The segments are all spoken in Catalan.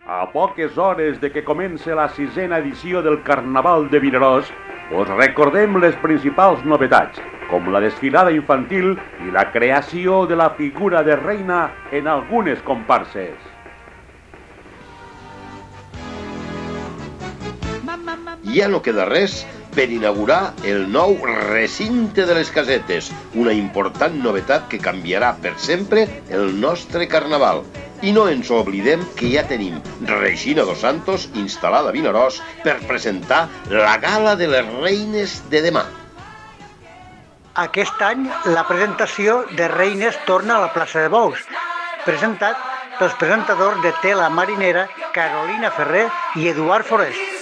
A poques hores de que comence la 6a edició del Carnaval de Vinaròs, us recordem les principals novetats, com la desfilada infantil i la creació de la figura de reina en algunes comparses. Ja no queda res per inaugurar el nou recinte de les casetes, una important novetat que canviarà per sempre el nostre carnaval. I no ens oblidem que ja tenim Regina dos Santos instal·lada a Vinaròs per presentar la gala de les reines de demà. Aquest any la presentació de Reines torna a la plaça de Bous, presentat pels presentadors de Tela Marinera Carolina Ferrer i Eduard Forest.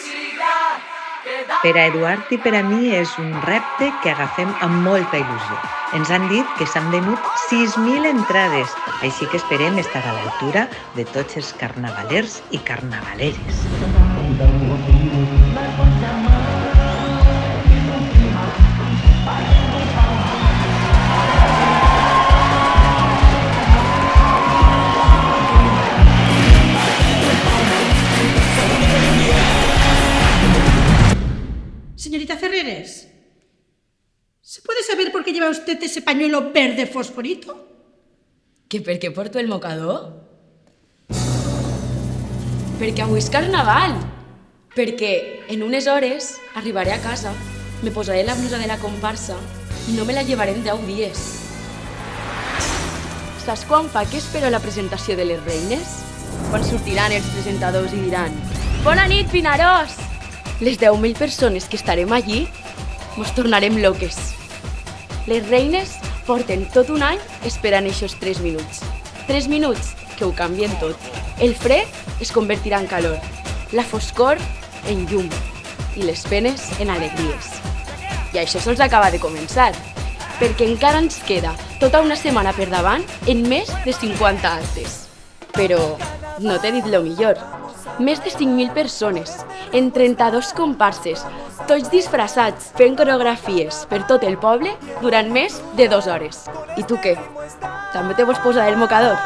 Per a Eduard i per a mi és un repte que agafem amb molta il·lusió. Ens han dit que s'han venut 6.000 entrades, així que esperem estar a l'altura de tots els carnavalers i carnavaleres. Señorita Ferreres, ¿se puede saber por qué lleva usted ese pañuelo verde fosforito? ¿Que per què porto el mocador? Perquè avui és carnaval. Perquè en unes hores arribaré a casa, me posaré la blusa de la comparsa i no me la llevaré en 10 dies. Saps quan fa que espero la presentació de les reines? Quan sortiran els presentadors i diran «Bona nit, Vinaròs!» Les 10.000 persones que estarem allí mos tornarem loques. Les reines porten tot un any esperant aquests 3 minuts. 3 minuts que ho canvien tot. El fred es convertirà en calor, la foscor en llum i les penes en alegries. I això sols acaba de començar, perquè encara ens queda tota una setmana per davant en més de 50 actes. Però no t'he dit lo millor. Més de 5.000 persones, en 32 comparses, tots disfressats, fent coreografies per tot el poble durant més de 2 hores. I tu què? També te vols posar el mocador?